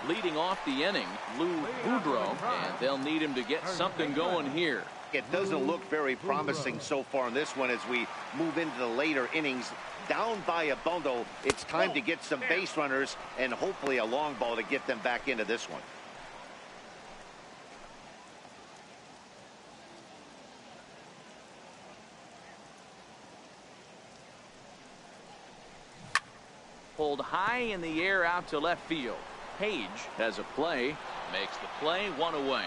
Leading off the inning, Lou Boudreau, and they'll need him to get something going here. It doesn't look very promising so far in this one as we move into the later innings. Down by a bundle, it's time to get some base runners and hopefully a long ball to get them back into this one. Pulled high in the air out to left field. Page has a play, makes the play, 1 away.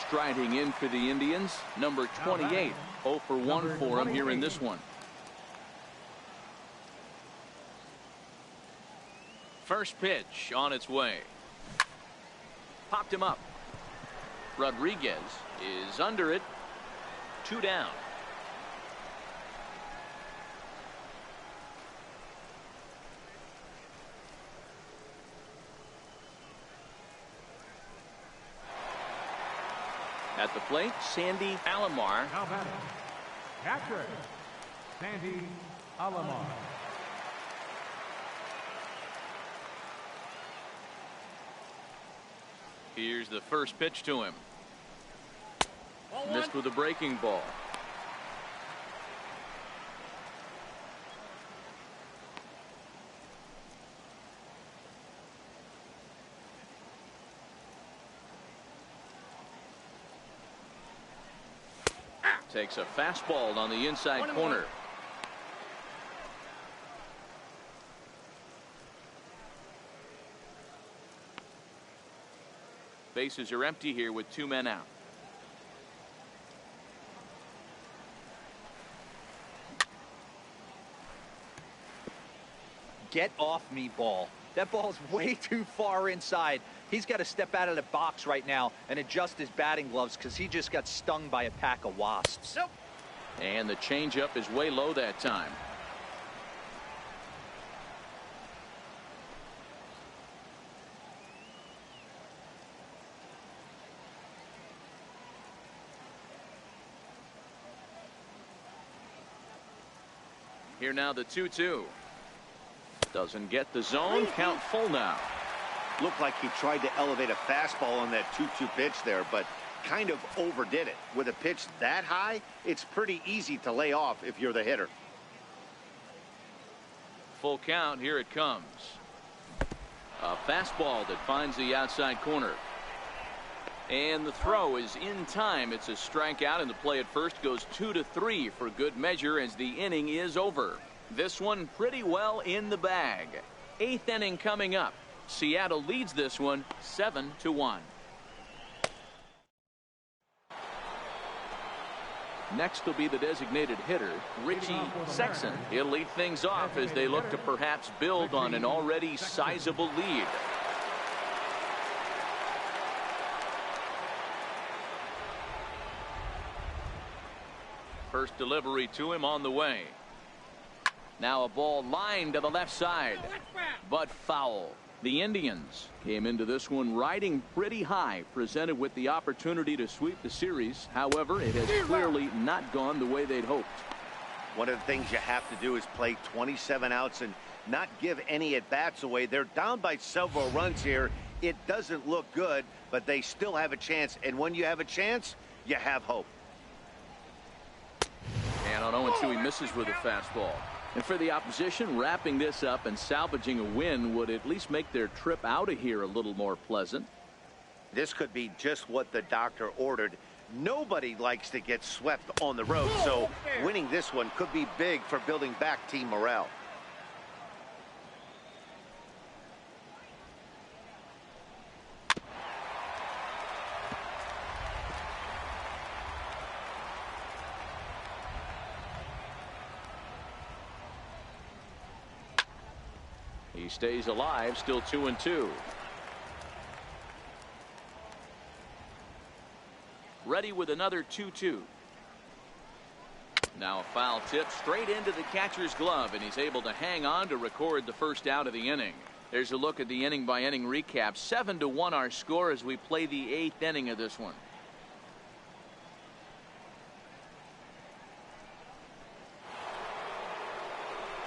Striding in for the Indians, number 28. 0 for 1 for him here in this one. First pitch on its way. Popped him up. Rodriguez is under it. 2 down. At the plate, Sandy Alomar. Now batting, catcher, Sandy Alomar. Here's the first pitch to him. Ball Missed one. with a breaking ball. Takes a fastball on the inside corner. Bases are empty here with 2 men out. Get off me, ball. That ball's way too far inside. He's got to step out of the box right now and adjust his batting gloves because he just got stung by a pack of wasps. Nope. And the changeup is way low that time. Here now the 2-2. Doesn't get the zone. Count full now. Looked like he tried to elevate a fastball on that 2-2 pitch there, but kind of overdid it. With a pitch that high, it's pretty easy to lay off if you're the hitter. Full count. Here it comes. A fastball that finds the outside corner. And the throw is in time. It's a strikeout, and the play at first goes 2-3 for good measure as the inning is over. This one pretty well in the bag. 8th inning coming up. Seattle leads this one 7-1. Next will be the designated hitter, Richie Sexson. He'll lead things off as they look to perhaps build on an already sizable lead. First delivery to him on the way. Now a ball lined to the left side, but foul. The Indians came into this one riding pretty high, presented with the opportunity to sweep the series. However, it has clearly not gone the way they'd hoped. One of the things you have to do is play 27 outs and not give any at-bats away. They're down by several runs here. It doesn't look good, but they still have a chance. And when you have a chance, you have hope. And on 0-2, he misses with a fastball. And for the opposition, wrapping this up and salvaging a win would at least make their trip out of here a little more pleasant. This could be just what the doctor ordered. Nobody likes to get swept on the road, so winning this one could be big for building back team morale. He stays alive, still 2-2. Ready with another 2-2. Now a foul tip straight into the catcher's glove, and he's able to hang on to record the first out of the inning. There's a look at the inning by inning recap. 7-1 our score as we play the 8th inning of this one.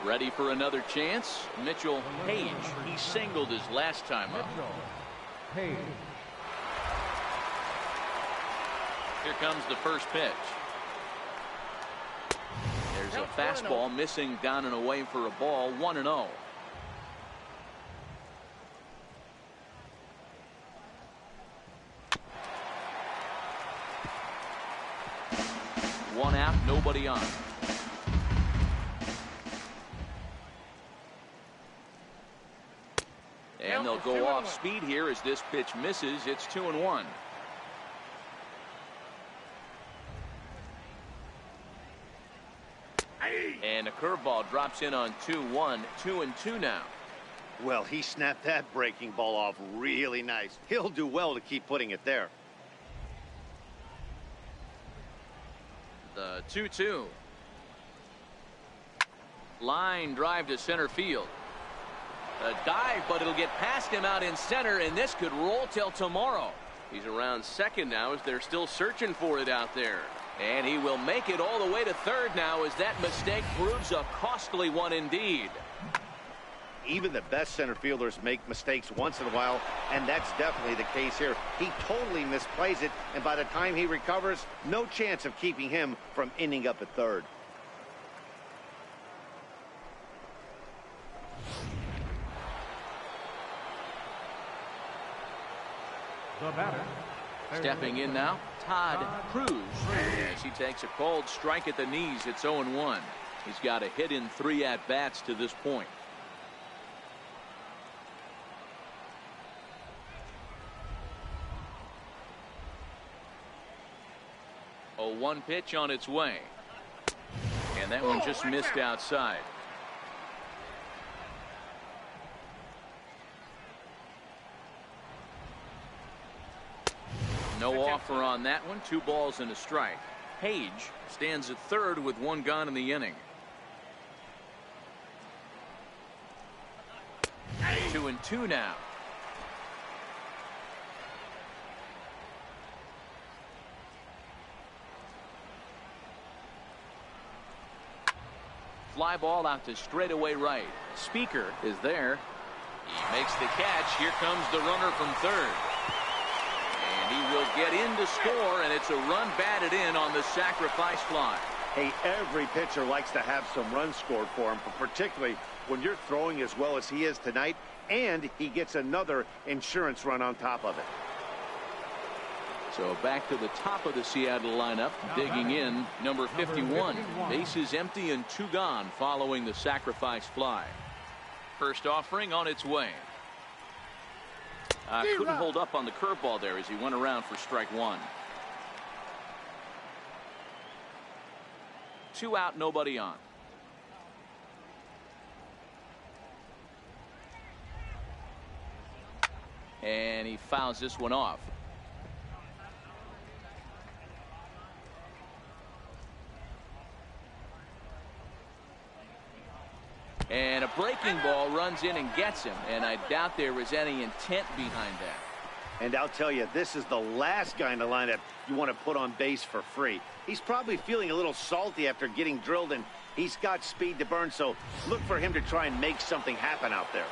Ready for another chance. Mitchell Page. He singled his last time up. Page. Here comes the first pitch. There's a fastball missing down and away for a ball. 1-0. One out, nobody on. And they'll go off speed here as this pitch misses. It's 2-1. And a curveball drops in on 2-1. 2-2 now. Well, he snapped that breaking ball off really nice. He'll do well to keep putting it there. The 2-2. Line drive to center field. A dive, but it'll get past him out in center, and this could roll till tomorrow. He's around second now as they're still searching for it out there. And he will make it all the way to third now as that mistake proves a costly one indeed. even the best center fielders make mistakes once in a while, and that's definitely the case here. He totally misplays it, and by the time he recovers, no chance of keeping him from ending up at third. The batter. Stepping in now, Todd Cruz. As he takes a cold strike at the knees, it's 0-1. He's got a hit in 3 at-bats to this point. 0-1 pitch on its way. And that one just missed outside. No offer on that one. 2 balls and a strike. Page stands at third with 1 gone in the inning. 2-2 now. Fly ball out to straightaway right. Speaker is there. He makes the catch. Here comes the runner from third. And he will get in to score, and it's a run batted in on the sacrifice fly. Hey, every pitcher likes to have some runs scored for him, but particularly when you're throwing as well as he is tonight, and he gets another insurance run on top of it. So back to the top of the Seattle lineup, digging in, number 51. Bases empty and 2 gone following the sacrifice fly. First offering on its way. Couldn't hold up on the curveball there as he went around for strike 1. 2 out, nobody on. And he fouls this one off. And a breaking ball runs in and gets him, and I doubt there was any intent behind that. And I'll tell you, this is the last guy in the lineup you want to put on base for free. He's probably feeling a little salty after getting drilled, and he's got speed to burn, so look for him to try and make something happen out there.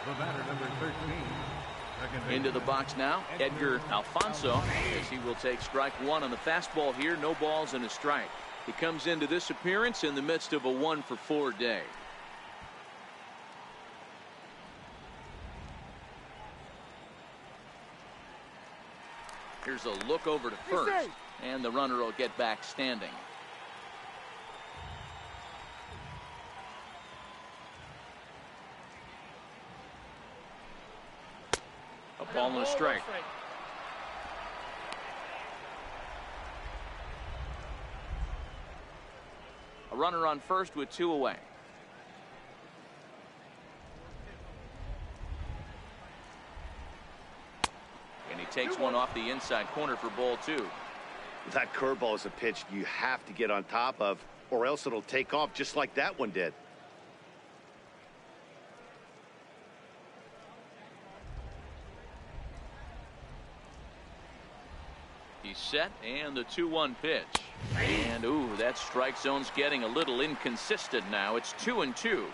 The batter, number 13. Into the box now, Edgar Alfonso, as he will take strike 1 on the fastball here. No balls and a strike. He comes into this appearance in the midst of a 1-for-4 day. Here's a look over to first, and the runner will get back standing. A ball and a strike. A runner on first with 2 away. And he takes one off the inside corner for ball 2. That curveball is a pitch you have to get on top of, or else it'll take off just like that one did. He's set, and the 2-1 pitch. And, ooh, that strike zone's getting a little inconsistent now. It's 2-2.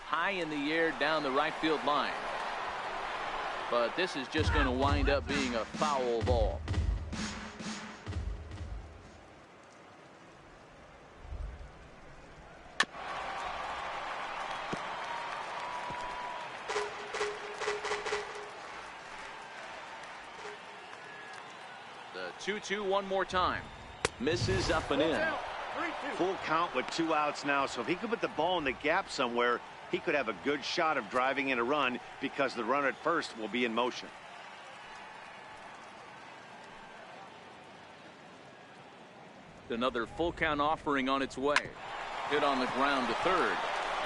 High in the air down the right field line. But this is just going to wind up being a foul ball. The 2-2 one more time. Misses up and in. Full count with 2 outs now, so if he could put the ball in the gap somewhere, he could have a good shot of driving in a run because the runner at first will be in motion. Another full count offering on its way. Hit on the ground to third.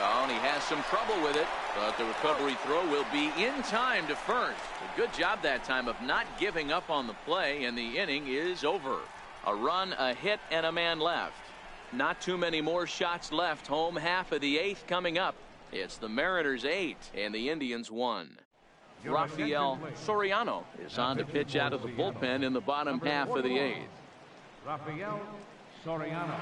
Oh, and he has some trouble with it, but the recovery throw will be in time to first. A good job that time of not giving up on the play, and the inning is over. A run, a hit, and a man left. Not too many more shots left. Home half of the 8th coming up. It's the Mariners 8 and the Indians 1. Rafael Soriano is on to pitch out of the bullpen in the bottom half of the 8th. Rafael Soriano.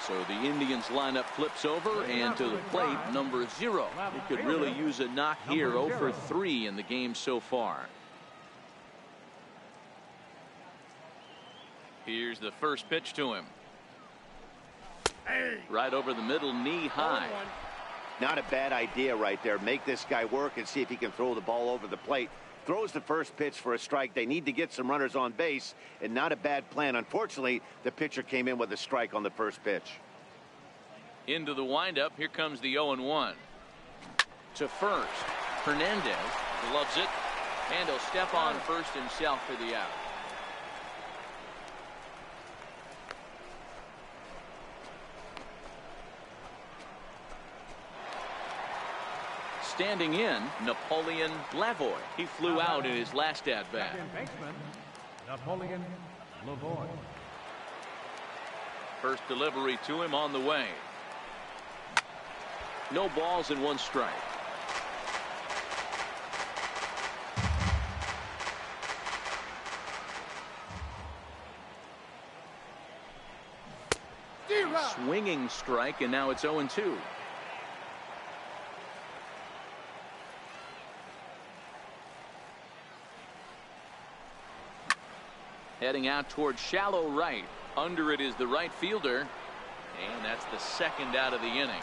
So the Indians lineup flips over, and to the plate, number 0. He could really use a knock here. 0 for 3 in the game so far. Here's the first pitch to him. Right over the middle, knee high. Not a bad idea right there. Make this guy work and see if he can throw the ball over the plate. Throws the first pitch for a strike. They need to get some runners on base, and not a bad plan. Unfortunately, the pitcher came in with a strike on the first pitch. Into the windup. Here comes the 0-1. To first. Hernandez gloves it, and he'll step on first himself for the out. Standing in, Napoleon Lavoy. He flew out in his last at-bat. Second baseman, Napoleon Lavoy. First delivery to him on the way. No balls and 1 strike. Swinging strike, and now it's 0-2. Heading out towards shallow right. Under it is the right fielder. And that's the second out of the inning.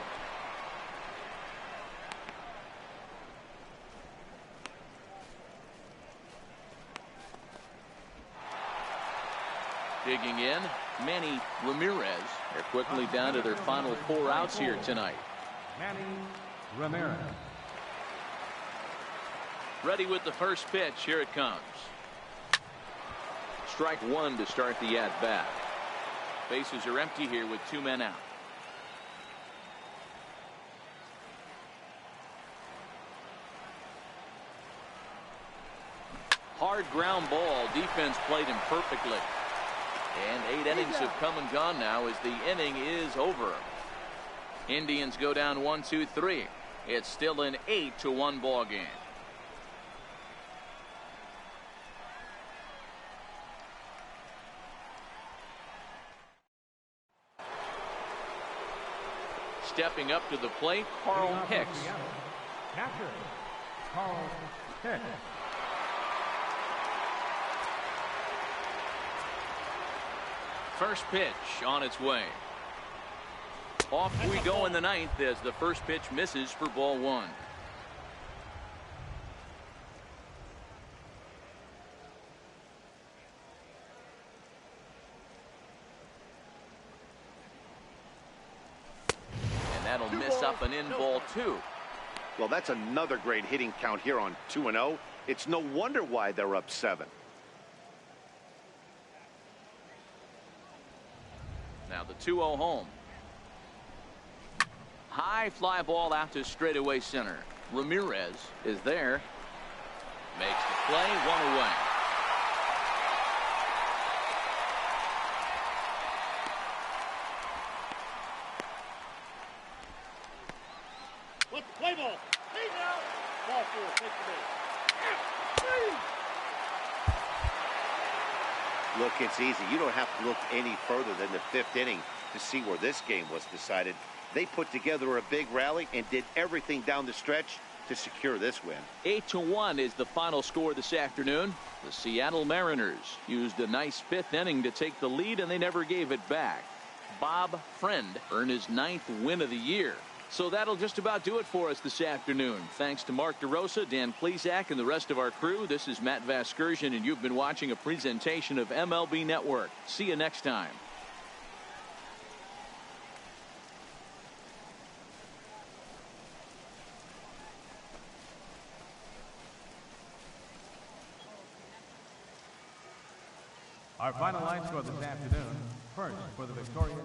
Digging in, Manny Ramirez. They're quickly down to their final 4 outs here tonight. Manny Ramirez. Ready with the first pitch. Here it comes. Strike 1 to start the at-bat. Bases are empty here with 2 men out. Hard ground ball. Defense played him perfectly. And 8 innings have come and gone now as the inning is over. Indians go down 1-2-3. It's still an 8-1 ball game. Stepping up to the plate, Carl Hicks. Catcher, Carl Hicks. First pitch on its way. Off we go in the 9th as the first pitch misses for ball 1. And that'll miss up and in ball 2. Well, that's another great hitting count here on 2-0. It's no wonder why they're up 7. Now the 2-0 home. High fly ball out to straightaway center. Ramirez is there. Makes the play, 1 away. Let's play ball. Hey now. Ball 4. Take the base. Look, it's easy. You don't have to look any further than the 5th inning to see where this game was decided. They put together a big rally and did everything down the stretch to secure this win. 8-1 is the final score this afternoon. The Seattle Mariners used a nice 5th inning to take the lead, and they never gave it back. Bob Friend earned his 9th win of the year. So that'll just about do it for us this afternoon. Thanks to Mark DeRosa, Dan Plesac, and the rest of our crew. This is Matt Vasgersian, and you've been watching a presentation of MLB Network. See you next time. Our final line score this afternoon. First for the victorious